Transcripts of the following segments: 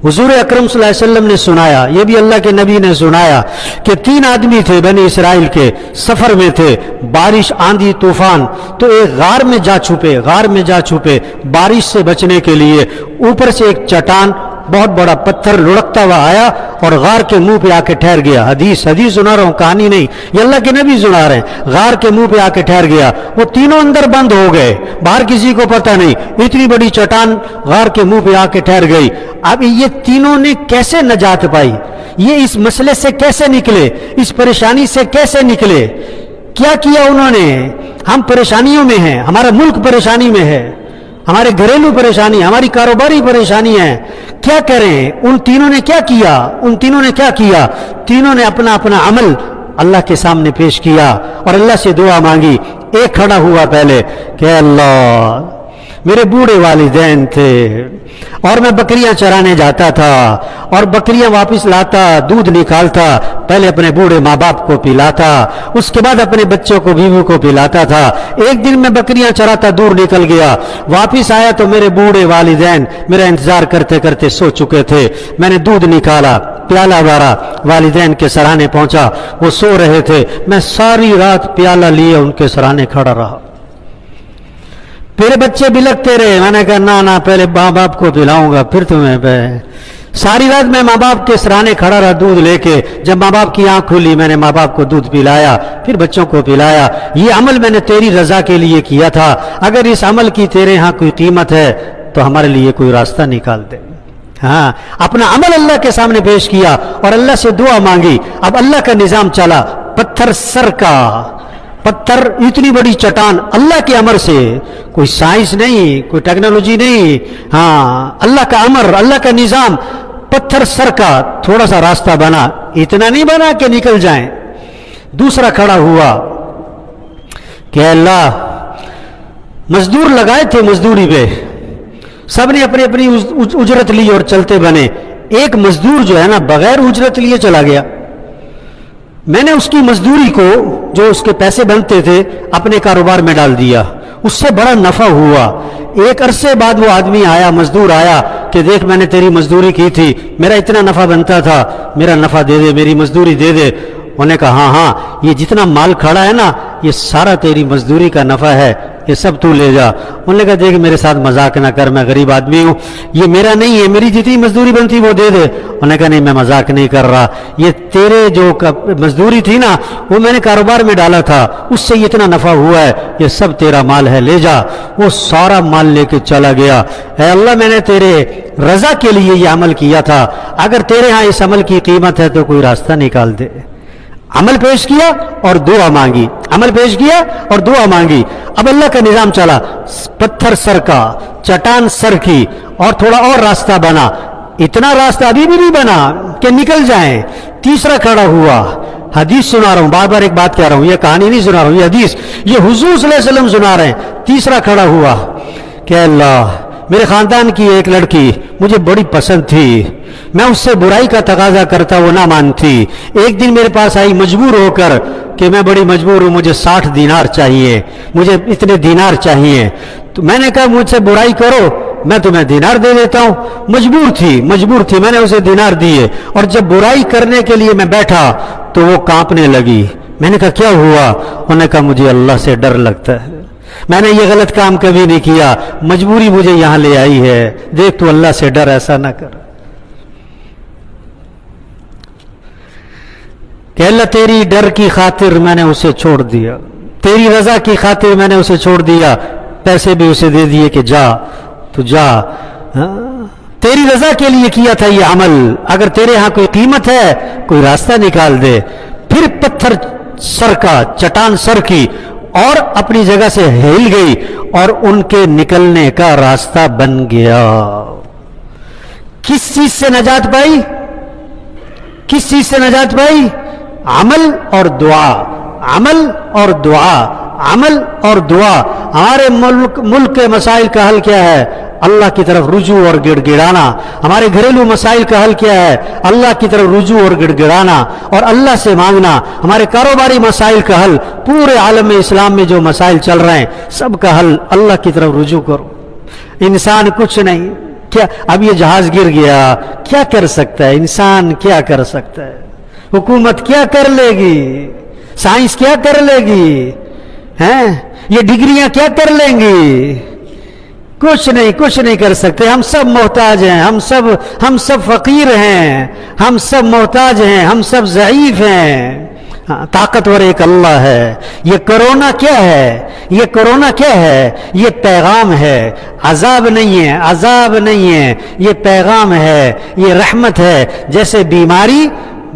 हुजूर अकरम सल्लल्लाहु अलैहि वसल्लम ने सुनाया, ये भी अल्लाह के नबी ने सुनाया कि 3 आदमी थे बनी इसराइल के, सफर में थे, बारिश आंधी तूफान, तो एक गार में जा छुपे बारिश से बचने के लिए। ऊपर से एक चट्टान बहुत बड़ा पत्थर लुढ़कता हुआ आया और गार के मुंह पे आके ठहर गया। हदीस सुना रहा हूं, कहानी नहीं, ये अल्लाह के नबी सुना रहे हैं। गार के मुंह पे आके ठहर गया, वो तीनों अंदर बंद हो गए, बाहर किसी को पता नहीं। इतनी बड़ी चट्टान गार के मुंह पे आके ठहर गई। अब ये तीनों ने कैसे नजात पाई, ये इस मसले से कैसे निकले, इस परेशानी से कैसे निकले, क्या किया उन्होंने? हम परेशानियों में हैं, हमारा मुल्क परेशानी में है, हमारे घरेलू परेशानी, हमारी कारोबारी परेशानी है, क्या करें? उन तीनों ने क्या किया? तीनों ने अपना अपना अमल अल्लाह के सामने पेश किया और अल्लाह से दुआ मांगी। एक खड़ा हुआ पहले कि अल्लाह, मेरे बूढ़े वालिदैन थे और मैं बकरियां चराने जाता था और बकरियां वापस लाता, दूध निकालता, पहले अपने बूढ़े माँ बाप को पिलाता, उसके बाद अपने बच्चों को, बीवी को पिलाता था। एक दिन मैं बकरियां चराता, दूर निकल गया, वापस आया तो मेरे बूढ़े वालिदैन मेरा इंतजार करते करते सो चुके थे। मैंने दूध निकाला, प्याला भरा, वालिदैन के सराहने पहुंचा, वो सो रहे थे, मैं सारी रात प्याला लिए उनके सराहने खड़ा रहा। मेरे बच्चे बिलखते रहे, मैंने कहा ना पहले माँ बाप को पिलाऊंगा फिर तुम्हें। सारी रात मैं माँ बाप के सराहने खड़ा रहा दूध लेके। जब माँ बाप की आंख खुली, मैंने माँ बाप को दूध पिलाया, फिर बच्चों को पिलाया। ये अमल मैंने तेरी रजा के लिए किया था, अगर इस अमल की तेरे यहाँ कोई कीमत है तो हमारे लिए कोई रास्ता निकाल दे। हाँ, अपना अमल अल्लाह के सामने पेश किया और अल्लाह से दुआ मांगी। अब अल्लाह का निजाम चला, पत्थर सर का पत्थर, इतनी बड़ी चट्टान, अल्लाह के अमर से, कोई साइंस नहीं, कोई टेक्नोलॉजी नहीं, हाँ अल्लाह का अमर, अल्लाह का निजाम। पत्थर सर का, थोड़ा सा रास्ता बना, इतना नहीं बना कि निकल जाएं। दूसरा खड़ा हुआ कि अल्लाह, मजदूर लगाए थे मजदूरी पे, सबने अपनी अपनी उजरत ली और चलते बने। एक मजदूर जो है ना, बगैर उजरत लिए चला गया। मैंने उसकी मजदूरी को, जो उसके पैसे बनते थे, अपने कारोबार में डाल दिया, उससे बड़ा नफा हुआ। एक अरसे बाद वो आदमी आया, मजदूर आया कि देख मैंने तेरी मजदूरी की थी, मेरा इतना नफा बनता था, मेरा नफा दे दे, मेरी मजदूरी दे दे। उन्होंने कहा हाँ, ये जितना माल खड़ा है ना, ये सारा तेरी मजदूरी का नफा है, ये सब तू ले जा। उन्होंने कहा देख मेरे साथ मजाक ना कर, मैं गरीब आदमी हूँ, ये मेरा नहीं है, मेरी जितनी मजदूरी बनती वो दे दे। उन्होंने कहा नहीं, मैं मजाक नहीं कर रहा, ये तेरे जो मजदूरी थी ना, वो मैंने कारोबार में डाला था, उससे इतना नफा हुआ है, ये सब तेरा माल है, ले जा। वो सारा माल लेके चला गया। है अल्लाह, मैंने तेरे रजा के लिए ये अमल किया था, अगर तेरे यहाँ इस अमल की कीमत है तो कोई रास्ता निकाल दे। अमल पेश किया और दुआ मांगी, अमल पेश किया और दुआ मांगी। अब अल्लाह का निजाम चला, पत्थर सर का, चट्टान सर की, और थोड़ा और रास्ता बना। इतना रास्ता अभी भी नहीं बना कि निकल जाएं। तीसरा खड़ा हुआ, हदीस सुना रहा हूं, बार बार एक बात कह रहा हूं, ये कहानी नहीं सुना रहा हूं, ये हदीस, ये हुजूर सल्लल्लाहु अलैहि वसल्लम सुना रहे हैं। तीसरा खड़ा हुआ कि अल्लाह, मेरे खानदान की एक लड़की मुझे बड़ी पसंद थी, मैं उससे बुराई का तकाजा करता, वो ना मानती। एक दिन मेरे पास आई मजबूर होकर कि मैं बड़ी मजबूर हूं, मुझे 60 दीनार चाहिए, मुझे इतने दीनार चाहिए। तो मैंने कहा मुझसे बुराई करो, मैं तुम्हें दीनार दे देता हूं। मजबूर थी, मैंने उसे दीनार दिए। और जब बुराई करने के लिए मैं बैठा तो वो कांपने लगी। मैंने कहा क्या हुआ? उन्होंने कहा मुझे अल्लाह से डर लगता है, मैंने ये गलत काम कभी नहीं किया, मजबूरी मुझे यहां ले आई है, देख तू अल्लाह से डर, ऐसा ना कर। कि अल्लाह तेरी डर की खातिर मैंने उसे छोड़ दिया, तेरी रजा की खातिर मैंने उसे छोड़ दिया, पैसे भी उसे दे दिए कि जा तू जा, तेरी रजा के लिए किया था ये अमल, अगर तेरे यहां कोई कीमत है कोई रास्ता निकाल दे। फिर पत्थर सर का, चट्टान सर की, और अपनी जगह से हिल गई और उनके निकलने का रास्ता बन गया। किस चीज से नजात पाई? किस चीज से नजात पाई? अमल और दुआ, अमल और दुआ, अमल और दुआ। हमारे मुल्क के मसाइल का हल क्या है? अल्लाह की तरफ रुजू और गिड़गिड़ाना। हमारे घरेलू मसाइल का हल क्या है? अल्लाह की तरफ रुजू और गिड़गिड़ाना और अल्लाह से मांगना। हमारे कारोबारी मसाइल का हल, पूरे आलम में इस्लाम में जो मसाइल चल रहे हैं सब का हल, अल्लाह की तरफ रुजू करो। इंसान कुछ नहीं, کیا اب یہ جہاز گر گیا، کیا کر سکتا ہے انسان؟ کیا کر سکتا ہے؟ حکومت کیا کر لے گی؟ سائنس کیا کر لے گی؟ ہیں یہ ڈگریاں کیا کر لیں گی؟ کچھ نہیں کر سکتے. ہم سب محتاج ہیں، ہم سب فقیر ہیں، ہم سب محتاج ہیں، ہم سب ضعیف ہیں. طاقتور ایک اللہ ہے. یہ کرونا کیا ہے؟ یہ کرونا کیا ہے؟ یہ پیغام ہے. عذاب نہیں ہے، عذاب نہیں ہے، یہ پیغام ہے، یہ رحمت ہے. جیسے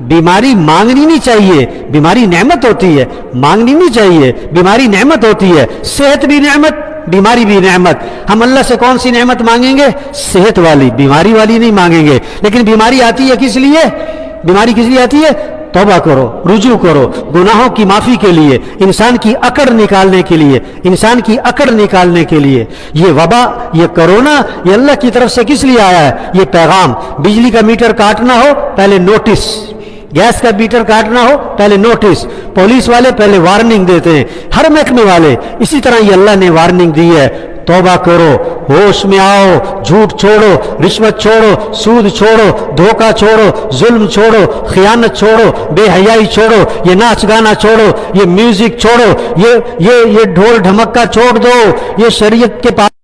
بیماری مانگنی نہیں چاہیے، بیماری نعمت ہوتی ہے، مانگنی نہیں چاہیے، بیماری نعمت ہوتی ہے. صحت بھی نعمت، بیماری بھی نعمت. ہم اللہ سے کون سی نعمت مانگیں گے؟ صحت والی، بیماری والی نہیں مانگیں گے. لیکن بیماری آتی ہے کس لیے؟ بیماری کس لیے آتی ہے؟ توبہ کرو، رجوع کرو، گناہوں کی معافی کے لیے، انسان کی اکڑ نکالنے کے لیے، انسان کی اکڑ نکالنے کے لیے. یہ وبا، یہ کرونا، یہ اللہ کی طرف سے کس لیے آیا ہے؟ یہ پیغام. بجلی کا میٹر کاٹنا ہو پہلے نوٹس، گیس کا میٹر کاٹنا ہو پہلے نوٹس. پولیس والے پہلے وارننگ دیتے ہیں، ہر محکمے والے. اسی طرح یہ اللہ نے وارننگ دی ہے. توبہ کرو، ہوش میں آؤ، جھوٹ چھوڑو، رشوت چھوڑو، سود چھوڑو، دھوکہ چھوڑو، ظلم چھوڑو، خیانت چھوڑو، بے حیائی چھوڑو، یہ ناچ گانا چھوڑو، یہ میوزک چھوڑو، یہ ڈھول ڈھمکا چھوڑ دو، یہ شریعت کے پاس